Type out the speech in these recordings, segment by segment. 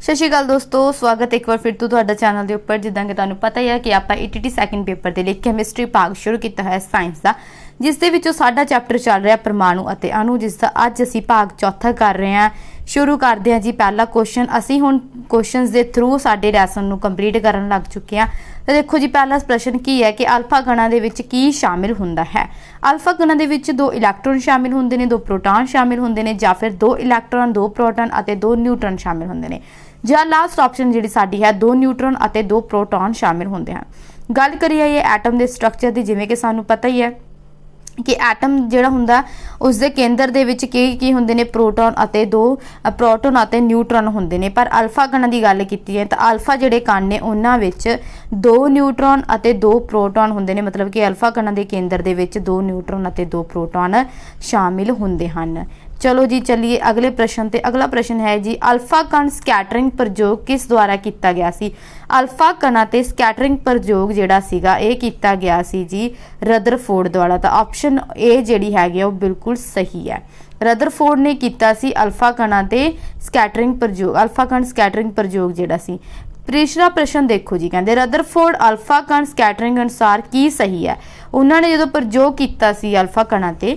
ਸਤਿ ਸ਼੍ਰੀ ਅਕਾਲ ਦੋਸਤੋ, ਸਵਾਗਤ ਇੱਕ ਵਾਰ ਫਿਰ ਤੋਂ ਤੁਹਾਡਾ ਚੈਨਲ ਦੇ ਉੱਪਰ। ਜਿੱਦਾਂ ਕਿ ਤੁਹਾਨੂੰ ਪਤਾ ਹੀ ਹੈ ਕਿ ਆਪਾਂ ETT ਸੈਕੰਡ ਪੇਪਰ ਦੇ ਲਈ ਕੈਮਿਸਟਰੀ ਭਾਗ ਸ਼ੁਰੂ ਕੀਤਾ ਹੈ ਸਾਇੰਸ ਦਾ, ਜਿਸ ਦੇ ਵਿੱਚੋਂ ਸਾਡਾ ਚੈਪਟਰ ਚੱਲ ਰਿਹਾ ਪਰਮਾਣੂ ਅਤੇ ਅਣੂ, ਜਿਸ ਦਾ ਅੱਜ ਅਸੀਂ ਭਾਗ ਚੌਥਾ ਕਰ ਰਹੇ ਹਾਂ। ਸ਼ੁਰੂ ਕਰਦੇ ਹਾਂ ਜੀ ਪਹਿਲਾ ਕੁਐਸਚਨ। ਅਸੀਂ ਹੁਣ ਕੁਐਸਚਨਸ ਦੇ ਥਰੂ ਸਾਡੇ ਲੈਸਨ ਨੂੰ ਕੰਪਲੀਟ ਕਰਨ ਲੱਗ ਚੁੱਕੇ ਹਾਂ। ਤਾਂ ਦੇਖੋ ਜੀ, ਪਹਿਲਾ ਪ੍ਰਸ਼ਨ ਕੀ ਹੈ ਕਿ ਅਲਫਾ ਕਣਾਂ ਦੇ ਵਿੱਚ ਕੀ ਸ਼ਾਮਿਲ ਹੁੰਦਾ ਹੈ। ਅਲਫਾ ਕਣਾਂ ਦੇ ਵਿੱਚ 2 ਇਲੈਕਟ੍ਰੋਨ ਸ਼ਾਮਿਲ ਹੁੰਦੇ ਨੇ, 2 ਪ੍ਰੋਟੋਨ ਸ਼ਾਮਿਲ ਹੁੰਦੇ ਨੇ, ਜਾਂ ਫਿਰ 2 ਇਲੈਕਟ੍ਰੋਨ 2 ਪ੍ਰੋਟੋਨ ਅਤੇ 2 ਨਿਊਟਰਨ ਸ਼ਾਮਿਲ ਹੁੰਦੇ ਨੇ, ਜਾਂ ਲਾਸਟ ਆਪਸ਼ਨ ਜਿਹੜੀ ਸਾਡੀ ਹੈ 2 ਨਿਊਟਰਨ ਅਤੇ 2 ਪ੍ਰੋਟੋਨ ਸ਼ਾਮਿਲ ਹੁੰਦੇ ਹਨ। ਗੱਲ ਕਰੀਏ ਇਹ ਐਟਮ ਦੇ ਸਟਰਕਚਰ ਦੀ, ਜਿਵੇਂ ਕਿ ਸਾਨੂੰ ਪਤਾ ਹੀ ਹੈ ਕਿ ਐਟਮ ਜਿਹੜਾ ਹੁੰਦਾ ਉਸ ਦੇ ਕੇਂਦਰ ਦੇ ਵਿੱਚ ਕੀ ਹੁੰਦੇ ਨੇ, ਪ੍ਰੋਟੋਨ ਅਤੇ ਨਿਊਟਰਨ ਹੁੰਦੇ ਨੇ। ਪਰ ਅਲਫਾ ਕਣਾਂ ਦੀ ਗੱਲ ਕੀਤੀ ਹੈ ਤਾਂ ਅਲਫਾ ਜਿਹੜੇ ਕਣ ਨੇ ਉਹਨਾਂ ਵਿੱਚ 2 ਨਿਊਟਰਨ ਅਤੇ 2 ਪ੍ਰੋਟੋਨ ਹੁੰਦੇ ਨੇ, ਮਤਲਬ ਕਿ ਅਲਫਾ ਕਣਾਂ ਦੇ ਕੇਂਦਰ ਦੇ ਵਿੱਚ 2 ਨਿਊਟਰਨ ਅਤੇ 2 ਪ੍ਰੋਟੋਨ ਸ਼ਾਮਿਲ ਹੁੰਦੇ ਹਨ। ਚਲੋ ਜੀ ਚੱਲੀਏ ਅਗਲੇ ਪ੍ਰਸ਼ਨ ਤੇ। ਅਗਲਾ ਪ੍ਰਸ਼ਨ ਹੈ ਜੀ, ਅਲਫਾ ਕਣ ਸਕੈਟਰਿੰਗ ਪ੍ਰਯੋਗ ਕਿਸ ਦੁਆਰਾ ਕੀਤਾ ਗਿਆ ਸੀ। ਅਲਫਾ ਕਣਾਂ ਤੇ ਸਕੈਟਰਿੰਗ ਪ੍ਰਯੋਗ ਜਿਹੜਾ ਸੀਗਾ ਇਹ ਕੀਤਾ ਗਿਆ ਸੀ ਜੀ ਰਦਰਫੋਰਡ ਦੁਆਰਾ। ਤਾਂ ਆਪਸ਼ਨ ਏ ਜਿਹੜੀ ਹੈਗੀ ਉਹ ਬਿਲਕੁਲ ਸਹੀ ਹੈ। ਰਦਰਫੋਰਡ ਨੇ ਕੀਤਾ ਸੀ ਅਲਫਾ ਕਣਾਂ ਤੇ ਸਕੈਟਰਿੰਗ ਪ੍ਰਯੋਗ, ਅਲਫਾ ਕਣ ਸਕੈਟਰਿੰਗ ਪ੍ਰਯੋਗ ਜਿਹੜਾ ਸੀ। ਤੀਸਰਾ ਪ੍ਰਸ਼ਨ ਦੇਖੋ ਜੀ, ਕਹਿੰਦੇ ਰਦਰਫੋਰਡ ਅਲਫਾ ਕਣ ਸਕੈਟਰਿੰਗ ਅਨੁਸਾਰ ਕੀ ਸਹੀ ਹੈ। ਉਹਨਾਂ ਨੇ ਜਦੋਂ ਪ੍ਰਯੋਗ ਕੀਤਾ ਸੀ ਅਲਫਾ ਕਣਾਂ ਤੇ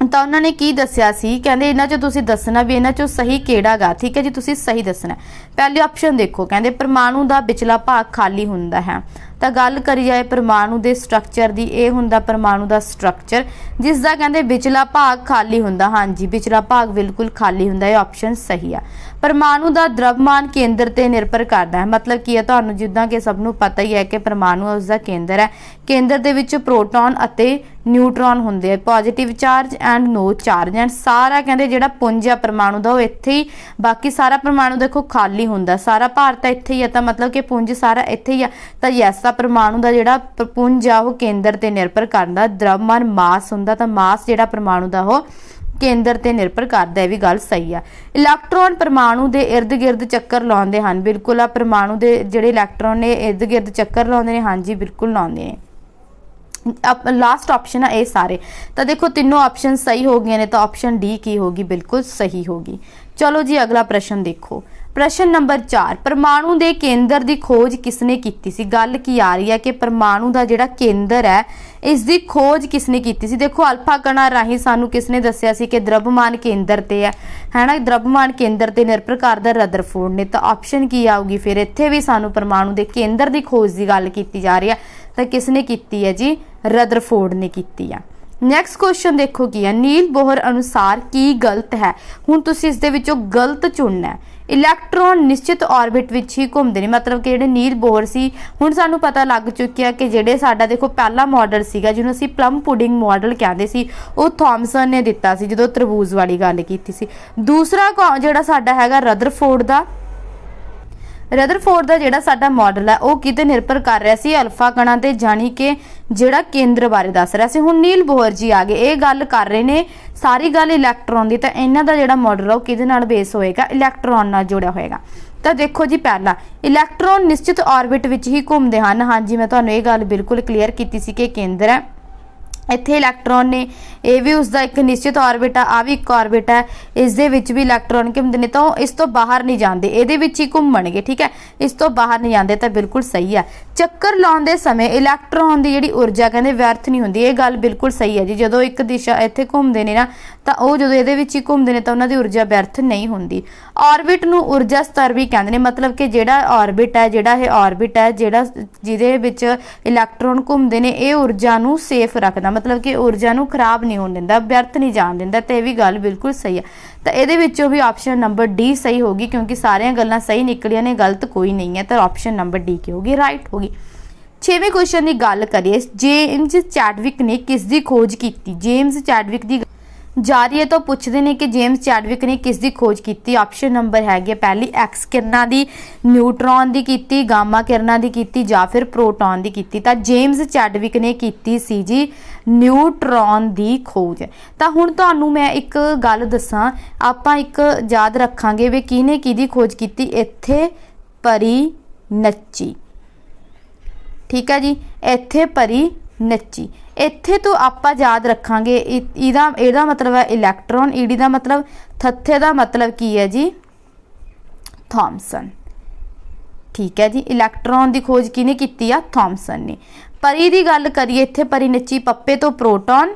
ਤਾਂ ਉਹਨਾਂ ਨੇ ਕੀ ਦੱਸਿਆ ਸੀ, ਕਹਿੰਦੇ ਇਹਨਾਂ 'ਚੋਂ ਤੁਸੀਂ ਦੱਸਣਾ ਵੀ ਇਹਨਾਂ 'ਚੋਂ ਸਹੀ ਕਿਹੜਾ ਗਾ। ਠੀਕ ਹੈ ਜੀ, ਤੁਸੀਂ ਸਹੀ ਦੱਸਣਾ। ਪਹਿਲੇ ਆਪਸ਼ਨ ਦੇਖੋ, ਕਹਿੰਦੇ ਪਰਮਾਣੂ ਦਾ ਵਿਚਲਾ ਭਾਗ ਖਾਲੀ ਹੁੰਦਾ ਹੈ। ਤਾਂ ਗੱਲ ਕਰੀ ਜਾਏ ਪਰਮਾਣੂ ਦੇ ਸਟਰਕਚਰ ਦੀ, ਇਹ ਹੁੰਦਾ ਪਰਮਾਣੂ ਦਾ ਸਟਰਕਚਰ ਜਿਸ ਦਾ ਕਹਿੰਦੇ ਵਿਚਲਾ ਭਾਗ ਖਾਲੀ ਹੁੰਦਾ। ਹਾਂਜੀ, ਵਿਚਲਾ ਭਾਗ ਬਿਲਕੁਲ ਖਾਲੀ ਹੁੰਦਾ, ਇਹ ਆਪਸ਼ਨ ਸਹੀ ਆ। ਪਰਮਾਣੂ ਦਾ ਦ੍ਰਵਮਾਨ ਕੇਂਦਰ ਤੇ ਨਿਰਭਰ ਕਰਦਾ ਹੈ। ਮਤਲਬ ਕੀ ਹੈ, ਤੁਹਾਨੂੰ ਜਿੱਦਾਂ ਕਿ ਸਭ ਨੂੰ ਪਤਾ ਹੀ ਹੈ ਕਿ ਪਰਮਾਣੂ ਉਸ ਦਾ ਕੇਂਦਰ ਹੈ। ਕੇਂਦਰ ਦੇ ਵਿੱਚ ਪ੍ਰੋਟੋਨ ਅਤੇ ਨਿਊਟਰੋਨ ਹੁੰਦੇ ਆ, positive charge and no charge. And ਸਾਰਾ ਕਹਿੰਦੇ ਜਿਹੜਾ ਪੁੰਜ ਆ ਪਰਮਾਣੂ ਦਾ ਉਹ ਇੱਥੇ ਹੀ, ਬਾਕੀ ਸਾਰਾ ਪਰਮਾਣੂ ਦੇਖੋ ਖਾਲੀ ਹੁੰਦਾ, ਸਾਰਾ ਭਾਰ ਤਾਂ ਇੱਥੇ ਹੀ ਆ, ਤਾਂ ਮਤਲਬ ਕਿ ਪੁੰਜ ਸਾਰਾ ਇੱਥੇ ਹੀ ਆ। ਤਾਂ ਯੈਸ, ਪਰਮਾਣੂ ਦਾ ਜਿਹੜਾ ਪੁੰਜ ਆ ਉਹ ਕੇਂਦਰ ਤੇ ਨਿਰਭਰ ਕਰਦਾ। ਦ੍ਰਵਮਾਨ ਮਾਸ ਹੁੰਦਾ, ਤਾਂ ਮਾਸ ਜਿਹੜਾ ਪਰਮਾਣੂ ਦਾ ਉਹ ਕੇਂਦਰ ਤੇ ਨਿਰਭਰ ਕਰਦਾ, ਇਹ ਵੀ ਗੱਲ ਸਹੀ ਆ। ਇਲੈਕਟ੍ਰੋਨ ਪਰਮਾਣੂ ਦੇ ਇਰਦ ਗਿਰਦ ਚੱਕਰ ਲਾਉਂਦੇ ਹਨ। ਬਿਲਕੁਲ ਆ, ਪਰਮਾਣੂ ਦੇ ਜਿਹੜੇ ਇਲੈਕਟ੍ਰੋਨ ਨੇ ਇਰਦ ਗਿਰਦ ਚੱਕਰ ਲਾਉਂਦੇ ਨੇ। ਹਾਂਜੀ, ਬਿਲਕੁਲ ਲਾਉਂਦੇ ਨੇ। ਲਾਸਟ ਆਪਸ਼ਨ ਆ ਇਹ ਸਾਰੇ। ਤਾਂ ਦੇਖੋ ਤਿੰਨੋਂ ਆਪਸ਼ਨ ਸਹੀ ਹੋ ਗਈਆਂ ਨੇ, ਤਾਂ ਆਪਸ਼ਨ ਡੀ ਕੀ ਹੋਗੀ, ਬਿਲਕੁਲ ਸਹੀ ਹੋਗੀ। ਚਲੋ ਜੀ ਅਗਲਾ ਪ੍ਰਸ਼ਨ ਦੇਖੋ। ਪ੍ਰਸ਼ਨ ਨੰਬਰ 4, ਪਰਮਾਣੂ ਦੇ ਕੇਂਦਰ ਦੀ ਖੋਜ ਕਿਸਨੇ ਕੀਤੀ ਸੀ। ਗੱਲ ਕੀ ਆ ਰਹੀ ਹੈ ਕਿ ਪਰਮਾਣੂ ਦਾ ਜਿਹੜਾ ਕੇਂਦਰ ਹੈ ਇਸ ਦੀ ਖੋਜ ਕਿਸਨੇ ਕੀਤੀ ਸੀ। ਦੇਖੋ ਅਲਫਾ ਕਣਾਂ ਰਾਹੀਂ ਸਾਨੂੰ ਕਿਸਨੇ ਦੱਸਿਆ ਸੀ ਕਿ ਦ੍ਰਵਮਾਨ ਕੇਂਦਰ ਤੇ ਹੈ ਨਾ, ਦ੍ਰਵਮਾਨ ਕੇਂਦਰ ਤੇ ਨਿਰਭਰ ਕਰਦਾ ਰਦਰਫੋਰਡ ਨੇ। ਤਾਂ ਆਪਸ਼ਨ ਕੀ ਆਊਗੀ ਫਿਰ, ਇੱਥੇ ਵੀ ਸਾਨੂੰ ਪਰਮਾਣੂ ਦੇ ਕੇਂਦਰ ਦੀ ਖੋਜ ਦੀ ਗੱਲ ਕੀਤੀ ਜਾ ਰਹੀ ਹੈ, ਤਾਂ ਕਿਸਨੇ ਕੀਤੀ ਹੈ ਜੀ, ਰਦਰਫੋਰਡ ਨੇ ਕੀਤੀ ਆ। ਨੈਕਸਟ ਕੁਐਸਚਨ ਦੇਖੋ ਕੀ ਹੈ, ਨੀਲ ਬੋਹਰ ਅਨੁਸਾਰ ਕੀ ਗਲਤ ਹੈ। ਹੁਣ ਤੁਸੀਂ ਇਸ ਦੇ ਵਿੱਚੋਂ ਗਲਤ ਚੁਣਨਾ ਹੈ। ਇਲੈਕਟ੍ਰੋਨ ਨਿਸ਼ਚਿਤ ਆਰਬਿਟ ਵਿੱਚ ਹੀ ਘੁੰਮਦੇ ਨੇ, ਮਤਲਬ ਕਿ ਜਿਹੜੇ ਨੀਲ ਬੋਹਰ ਸੀ, ਹੁਣ ਸਾਨੂੰ ਪਤਾ ਲੱਗ ਚੁੱਕਿਆ ਕਿ ਜਿਹੜੇ ਸਾਡਾ ਦੇਖੋ ਪਹਿਲਾ ਮਾਡਲ ਸੀਗਾ ਜਿਹਨੂੰ ਅਸੀਂ ਪਲਮ ਪੁਡਿੰਗ ਮਾਡਲ ਕਹਿੰਦੇ ਸੀ, ਉਹ ਥਾਮਸਨ ਨੇ ਦਿੱਤਾ ਸੀ ਜਦੋਂ ਤਰਬੂਜ ਵਾਲੀ ਗੱਲ ਕੀਤੀ ਸੀ। ਦੂਸਰਾ ਜਿਹੜਾ ਸਾਡਾ ਹੈਗਾ ਰਦਰਫੋਰਡ ਦਾ ਜਿਹੜਾ ਸਾਡਾ ਮਾਡਲ ਹੈ ਉਹ ਕਿਤੇ ਨਿਰਭਰ ਕਰ ਰਿਹਾ ਸੀ ਅਲਫਾ ਕਣਾਂ ਤੇ, ਜਾਣੀ ਕਿ ਜਿਹੜਾ ਕੇਂਦਰ ਬਾਰੇ ਦੱਸ ਰਿਹਾ ਸੀ। ਹੁਣ ਨੀਲ ਬੋਹਰ ਜੀ ਆ ਗਏ, ਇਹ ਗੱਲ ਕਰ ਰਹੇ ਨੇ ਸਾਰੀ ਗੱਲ ਇਲੈਕਟ੍ਰੋਨ ਦੀ, ਤਾਂ ਇਹਨਾਂ ਦਾ ਜਿਹੜਾ ਮਾਡਲ ਆ ਉਹ ਕਿਹਦੇ ਨਾਲ ਬੇਸ ਹੋਏਗਾ, ਇਲੈਕਟ੍ਰੋਨ ਨਾਲ ਜੁੜਿਆ ਹੋਏਗਾ। ਤਾਂ ਦੇਖੋ ਜੀ, ਪਹਿਲਾ ਇਲੈਕਟ੍ਰੋਨ ਨਿਸ਼ਚਿਤ ਆਰਬਿਟ ਵਿੱਚ ਹੀ ਘੁੰਮਦੇ ਹਨ। ਹਾਂਜੀ, ਮੈਂ ਤੁਹਾਨੂੰ ਇਹ ਗੱਲ ਬਿਲਕੁਲ ਕਲੀਅਰ ਕੀਤੀ ਸੀ ਕਿ ਕੇਂਦਰ ਹੈ ਇੱਥੇ ਇਲੈਕਟ੍ਰੋਨ ਨੇ, ਇਹ ਵੀ ਉਸਦਾ ਇੱਕ ਨਿਸ਼ਚਿਤ ਆਰਬਿਟ ਆ ਵੀ ਇੱਕ ਆਰਬਿਟ ਹੈ, ਇਸ ਦੇ ਵਿੱਚ ਵੀ ਇਲੈਕਟ੍ਰੋਨ ਘੁੰਮਦੇ ਨੇ, ਤਾਂ ਉਹ ਇਸ ਤੋਂ ਬਾਹਰ ਨਹੀਂ ਜਾਂਦੇ, ਇਹਦੇ ਵਿੱਚ ਹੀ ਘੁੰਮਣਗੇ। ਠੀਕ ਹੈ, ਇਸ ਤੋਂ ਬਾਹਰ ਨਹੀਂ ਜਾਂਦੇ, ਤਾਂ ਬਿਲਕੁਲ ਸਹੀ ਆ। ਚੱਕਰ ਲਾਉਣ ਦੇ ਸਮੇਂ ਇਲੈਕਟ੍ਰੋਨ ਦੀ ਜਿਹੜੀ ਊਰਜਾ ਕਹਿੰਦੇ ਵਿਅਰਥ ਨਹੀਂ ਹੁੰਦੀ, ਇਹ ਗੱਲ ਬਿਲਕੁਲ ਸਹੀ ਹੈ ਜੀ। ਜਦੋਂ ਇੱਕ ਦਿਸ਼ਾ ਇੱਥੇ ਘੁੰਮਦੇ ਨੇ ਨਾ, ਤਾਂ ਉਹ ਜਦੋਂ ਇਹਦੇ ਵਿੱਚ ਹੀ ਘੁੰਮਦੇ ਨੇ ਤਾਂ ਉਹਨਾਂ ਦੀ ਊਰਜਾ ਵਿਅਰਥ ਨਹੀਂ ਹੁੰਦੀ। ਆਰਬਿਟ ਨੂੰ ਊਰਜਾ ਸਤਰ ਵੀ ਕਹਿੰਦੇ ਨੇ, ਮਤਲਬ ਕਿ ਜਿਹੜਾ ਆਰਬਿਟ ਹੈ ਜਿਹਦੇ ਵਿੱਚ ਇਲੈਕਟ੍ਰੋਨ ਘੁੰਮਦੇ ਨੇ, ਇਹ ਊਰਜਾ ਨੂੰ ਸੇਫ ਰੱਖਦਾ, ਮਤਲਬ ਕਿ ਊਰਜਾ ਨੂੰ ਖਰਾਬ ਨਹੀਂ ਹੋਣ ਦਿੰਦਾ, ਵਿਅਰਥ ਨਹੀਂ ਜਾਣ ਦਿੰਦਾ। ਤੇ ਇਹ ਵੀ ਗੱਲ ਬਿਲਕੁਲ ਸਹੀ ਹੈ। ਤਾਂ ਇਹਦੇ ਵਿੱਚੋਂ ਵੀ ਆਪਸ਼ਨ ਨੰਬਰ ਡੀ ਸਹੀ ਹੋਗੀ, ਕਿਉਂਕਿ ਸਾਰੀਆਂ ਗੱਲਾਂ ਸਹੀ ਨਿਕਲੀਆਂ ਨੇ, ਗਲਤ ਕੋਈ ਨਹੀਂ ਹੈ। ਤਾਂ ਆਪਸ਼ਨ ਨੰਬਰ ਡੀ ਕੀ ਹੋਗੀ, ਰਾਈਟ ਹੋਗੀ। 6ਵੇਂ ਕੁਐਸਚਨ ਦੀ ਗੱਲ ਕਰੀਏ, ਜੇਮਸ ਚੈਡਵਿਕ ਨੇ ਕਿਸ ਦੀ ਖੋਜ ਕੀਤੀ। ਜੇਮਸ ਚੈਡਵਿਕ ਦੀ ਜਾਰੀ ਹੈ ਤਾਂ ਪੁੱਛਦੇ ਨੇ ਕਿ ਜੇਮਸ ਚੈਡਵਿਕ ਨੇ ਕਿਸ ਦੀ ਖੋਜ ਕੀਤੀ। ਆਪਸ਼ਨ ਨੰਬਰ ਹੈਗੇ ਪਹਿਲੀ ਐਕਸ ਕਿਰਨਾਂ ਦੀ, ਨਿਊਟਰੋਨ ਦੀ ਕੀਤੀ, ਗਾਮਾ ਕਿਰਨਾਂ ਦੀ ਕੀਤੀ, ਜਾਂ ਫਿਰ ਪ੍ਰੋਟੋਨ ਦੀ ਕੀਤੀ। ਤਾਂ ਜੇਮਸ ਚੈਡਵਿਕ ਨੇ ਕੀਤੀ ਸੀ ਜੀ ਨਿਊਟਰੋਨ ਦੀ ਖੋਜ। ਤਾਂ ਹੁਣ ਤੁਹਾਨੂੰ ਮੈਂ ਇੱਕ ਗੱਲ ਦੱਸਾਂ, ਆਪਾਂ ਇੱਕ ਯਾਦ ਰੱਖਾਂਗੇ ਵੀ ਕਿਹਨੇ ਕਿਹਦੀ ਖੋਜ ਕੀਤੀ। ਇੱਥੇ ਪਰੀ ਨੱਚੀ, ਠੀਕ ਹੈ ਜੀ, ਇੱਥੇ ਪਰੀ ਨੱਚੀ। ਇੱਥੇ ਤੋਂ ਆਪਾਂ ਯਾਦ ਰੱਖਾਂਗੇ ਇਹਦਾ ਮਤਲਬ ਹੈ ਇਲੈਕਟ੍ਰੋਨ, ਈਡੀ ਦਾ ਮਤਲਬ, ਥੱਥੇ ਦਾ ਮਤਲਬ ਕੀ ਹੈ ਜੀ थॉमसन। ठीक है जी, इलैक्ट्रॉन की खोज किने कीती आ? थॉमसन ने। परी की गल करिए इत्थे परी नच्ची पप्पे तो प्रोटॉन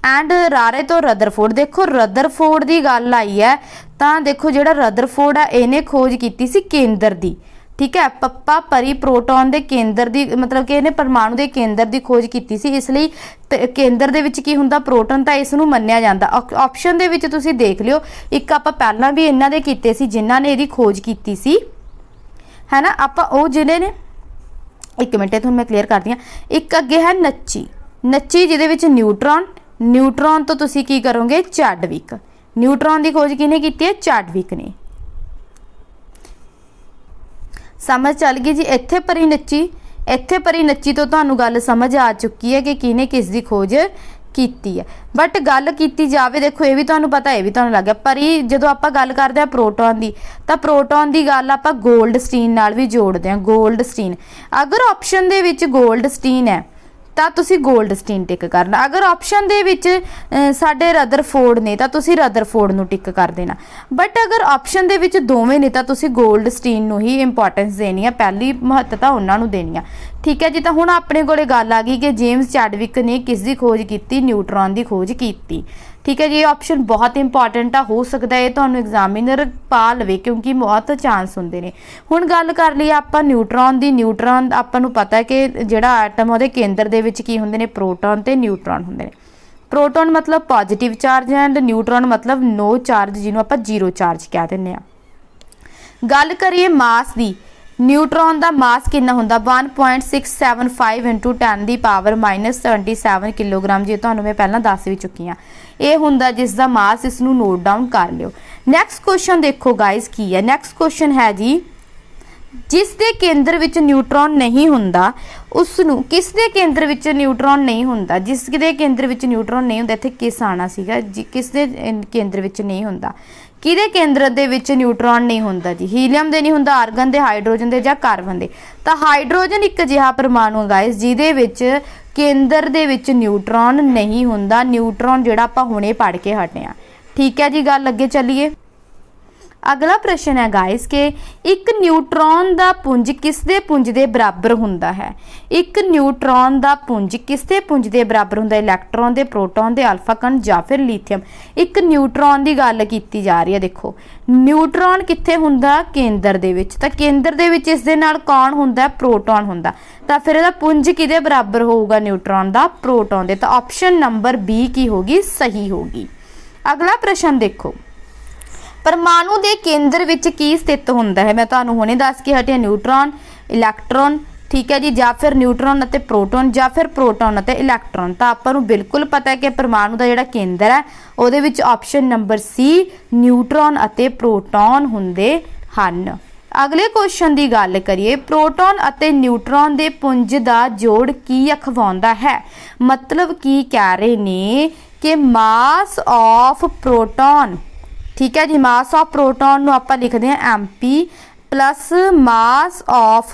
एंड रारे तो रदरफोर्ड। देखो रदरफोर्ड की गल आई है तो देखो जो रदरफोर्ड है इन्हें खोज की सी केंद्र की। ठीक है, पप्पा परी प्रोटॉन के केंद्र की मतलब कि इन्हें परमाणु के केंद्र की खोज की सी, इसलिए केंद्र दे विच की हुंदा प्रोटॉन, तो इसनूं मन्निया जांदा। ऑप्शन दे विच तुसीं देख लियो, एक आपां पहलां भी इन्हां दे कीते सी जिन्हां ने इहदी खोज कीती सी, है ना। आपां ओह जिहड़े ने, एक मिनट तुहानूं मैं क्लीयर करदी हां। एक अगे है नच्ची, नच्ची जिहदे विच न्यूट्रॉन, न्यूट्रॉन तो तुसीं की करोगे चैडविक। न्यूट्रॉन की खोज किहने कीती है? चैडविक ने। समझ चल गई जी। इत्थे परी नच्ची, इत्थे परी नच्ची तो तुहानूं गल समझ आ चुकी है कि किने किस दी खोज कीती है। बट गल कीती जावे, देखो ये भी तुहानूं पता, ये भी तुहानूं लग गया। परी जदों आपां गल करदे आ प्रोटॉन दी, तां प्रोटॉन दी गल आपां गोल्डस्टीन नाल भी जोड़दे आ। गोल्डस्टीन, अगर ऑप्शन दे विच गोल्डस्टीन है ਤਾਂ ਤੁਸੀਂ गोल्डस्टीन टिक करना। अगर ऑप्शन दे विच साडे रदरफोर्ड ने ਤਾਂ ਤੁਸੀਂ रदरफोर्ड ਨੂੰ टिक कर देना। बट अगर ऑप्शन दे विच दोवें ने ਤਾਂ ਤੁਸੀਂ गोल्डस्टीन ਨੂੰ ही इंपॉर्टेंस देनी है, पहली महत्ता उन्हां ਨੂੰ देनी है। ठीक है जी, तो हुण अपने कोले गल आ गई कि जेम्स चैडविक ने किस दी खोज की? न्यूट्रॉन की खोज की। ठीक है जी, ये ऑप्शन बहुत इंपॉर्टेंट आ, हो सकता है तुहानूं एग्जामिनर पा लवे क्योंकि बहुत चांस होंदे ने। हुण गल कर लईए आपां न्यूट्रॉन दी। न्यूट्रॉन आपां नूं पता है कि जिहड़ा एटम उहदे केंद्र दे विच की हुंदे ने? प्रोटॉन ते न्यूट्रॉन हुंदे ने। प्रोटॉन मतलब पॉजिटिव चार्ज एंड न्यूट्रॉन मतलब नो चार्ज, जिहनूं आपां जीरो चार्ज कह दिंदे आ। गल करिए मास दी, न्यूट्रॉन का मास कितना होंदा? 1.675 इंटू 10 की पावर -77 किलोग्राम। जी तुहानूं मैं पहलां दस भी चुकी हाँ, ये हुंदा जिसका मास। इसनूं नोट डाउन कर लियो। नैक्सट क्वेश्चन देखो गाइज की है। नैक्सट क्वेश्चन है जी, जिस दे केंद्र विच न्यूट्रॉन नहीं हुंदा उसनूं, किस दे केंद्र विच न्यूट्रॉन नहीं हुंदा? जिस दे केंद्र विच न्यूट्रॉन नहीं हुंदा, इत्थे किस आना सीगा जी, किस दे केंद्र विच नहीं हुंदा? किहदे केंद्र दे विच न्यूट्रॉन नहीं हुंदा जी? हीलियम दे नहीं हुंदा, आर्गन दे, हाइड्रोजन दे जां कार्बन दे? तां हाइड्रोजन एक अजिहा परमाणु गाइस जिहदे विच केंद्र दे विच न्यूट्रॉन नहीं हुंदा। न्यूट्रॉन जिहड़ा आपां हुणे पढ़ के हटे आ। ठीक है जी, गल अगे चलीए। अगला प्रश्न है गाइस के एक न्यूट्रॉन का पुंज किसदे पुंज दे बराबर हुंदा है? एक न्यूट्रॉन का पुंज किसदे पुंज दे बराबर हुंदा? इलैक्ट्रॉन दे, प्रोटॉन दे, अल्फा कण जां फिर लिथियम? एक न्यूट्रॉन की गल कीती जा रही है। देखो न्यूट्रॉन कित्थे हुंदा? केंद्र दे विच। तां केंद्र दे विच इस दे नाल कौन हुंदा? प्रोटॉन हुंदा। तां फिर इहदा पुंज किहदे बराबर होऊगा? न्यूट्रॉन दा, प्रोटॉन दे। तां ऑप्शन नंबर बी की होगी? सही होगी। अगला प्रश्न देखो, परमाणु के केंद्र विच की स्थित हुंदा है? मैं तुहानूं हुणे दस के हटिया, न्यूट्रॉन, इलैक्ट्रॉन। ठीक है जी, जां फिर न्यूट्रॉन अते प्रोटॉन, जां फिर प्रोटॉन अते इलैक्ट्रॉन। तो आपां नूं बिल्कुल पता है कि परमाणु का जिहड़ा केंद्र है उहदे विच ऑप्शन नंबर सी न्यूट्रॉन अते प्रोटॉन हुंदे हन। अगले क्वेश्चन की गल करिए, प्रोटॉन अते न्यूट्रॉन के पुंज का जोड़ की अखवाउंदा है? मतलब की कह रहे ने कि मास ऑफ प्रोटॉन, ठीक है जी, मास ऑफ प्रोटॉन नूं आपां लिखदे हां MP plus mass of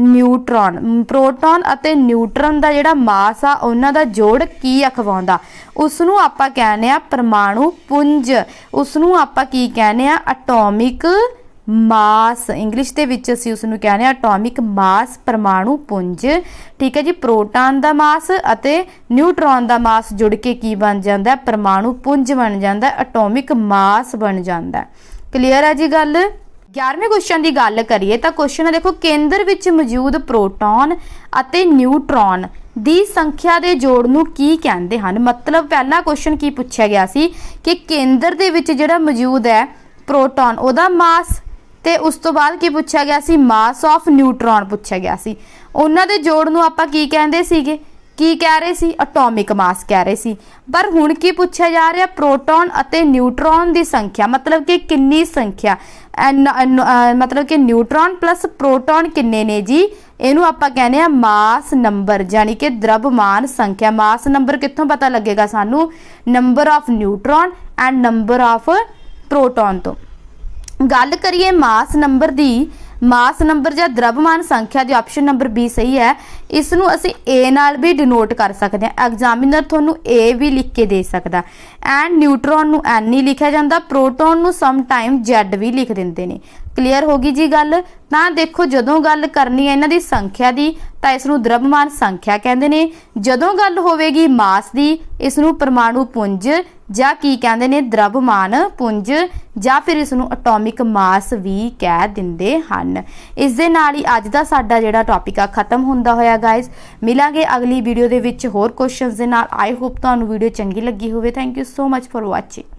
neutron. Proton अते न्यूट्रॉन का जिहड़ा मास आ उन्हां दा जोड़ की अखवाउंदा? उसनूं आपां कहने आ परमाणु पुंज। उसनूं आपां की कहने आ? Atomic mass. इंग्लिश दे विच असीं उसनूं कहने आ एटॉमिक मास, परमाणु पुंज। ठीक है जी, प्रोटॉन का मास अते न्यूट्रॉन का मास जुड़ के की बन जाता है? परमाणु पुंज बन जाता है, एटॉमिक मास बन जाता है। क्लीयर है जी गल। 11वें क्वेश्चन की गल करिए तो क्वेश्चन है देखो, केंद्र विच मौजूद प्रोटॉन अते न्यूट्रॉन दी संख्या दे जोड़ नूं की कहंदे हन? मतलब पहला क्वेश्चन की पूछा गया सी कि केंद्र दे विच जिहड़ा मौजूद है प्रोटॉन उहदा मास, ते उस तो बाद की पूछा गया सी? मास ऑफ न्यूट्रॉन पूछा गया सी। उन्हां दे जोड़ नूं आपां की कहंदे सीगे? की कह रहे सी? एटॉमिक मास कह रहे सी। पर हुण की पूछा जा रहा? प्रोटॉन अते न्यूट्रॉन की संख्या, मतलब कि कितनी संख्या, मतलब कि न्यूट्रॉन प्लस प्रोटॉन किन्ने ने जी? इनू आपां कहने आ मास नंबर, यानी कि द्रव्यमान संख्या। मास नंबर कित्थों पता लगेगा सानू? Number of neutron and number of proton तो। गल करिए मास नंबर दी, ਮਾਸ ਨੰਬਰ ਜਾਂ द्रव्यमान ਸੰਖਿਆ ਦੀ ਆਪਸ਼ਨ ਨੰਬਰ B ਸਹੀ ਹੈ। ਇਸ ਨੂੰ ਅਸੀਂ A ਨਾਲ ਵੀ ਡਿਨੋਟ ਕਰ ਸਕਦੇ ਹਾਂ। ਐਗਜ਼ਾਮੀਨਰ ਤੁਹਾਨੂੰ A ਵੀ ਲਿਖ ਕੇ ਦੇ ਸਕਦਾ। ਐਂਡ ਨਿਊਟਰੋਨ ਨੂੰ N ਹੀ ਲਿਖਿਆ ਜਾਂਦਾ, ਪ੍ਰੋਟੋਨ ਨੂੰ ਸਮ ਟਾਈਮ Z ਵੀ ਲਿਖ ਦਿੰਦੇ ਨੇ। ਕਲੀਅਰ ਹੋ ਗਈ ਜੀ ਗੱਲ। ਤਾਂ ਦੇਖੋ ਜਦੋਂ ਗੱਲ ਕਰਨੀ ਹੈ ਇਹਨਾਂ ਦੀ ਸੰਖਿਆ ਦੀ ਤਾਂ ਇਸ ਨੂੰ द्रव्यमान ਸੰਖਿਆ ਕਹਿੰਦੇ ਨੇ। ਜਦੋਂ ਗੱਲ ਹੋਵੇਗੀ ਮਾਸ ਦੀ ਇਸ ਨੂੰ ਪਰਮਾਣੂ ਪੁੰਜ ਜਾਂ ਕੀ ਕਹਿੰਦੇ ਨੇ द्रव्यमान ਪੁੰਜ ਜਾਂ ਫਿਰ ਇਸ ਨੂੰ ਐਟੋਮਿਕ ਮਾਸ ਵੀ ਕਹਿ ਦਿੰਦੇ ਹਨ। ਇਸ ਦੇ ਨਾਲ ਹੀ ਅੱਜ ਦਾ ਸਾਡਾ ਜਿਹੜਾ ਟੌਪਿਕ ਆ ਖਤਮ ਹੁੰਦਾ ਹੋਇਆ ਗਾਇਜ਼। ਮਿਲਾਂਗੇ ਅਗਲੀ ਵੀਡੀਓ ਦੇ ਵਿੱਚ ਹੋਰ ਕੁਐਸਚਨਸ ਦੇ ਨਾਲ। ਆਈ ਹੋਪ ਤੁਹਾਨੂੰ ਵੀਡੀਓ ਚੰਗੀ ਲੱਗੀ ਹੋਵੇ। Thank you so much for watching.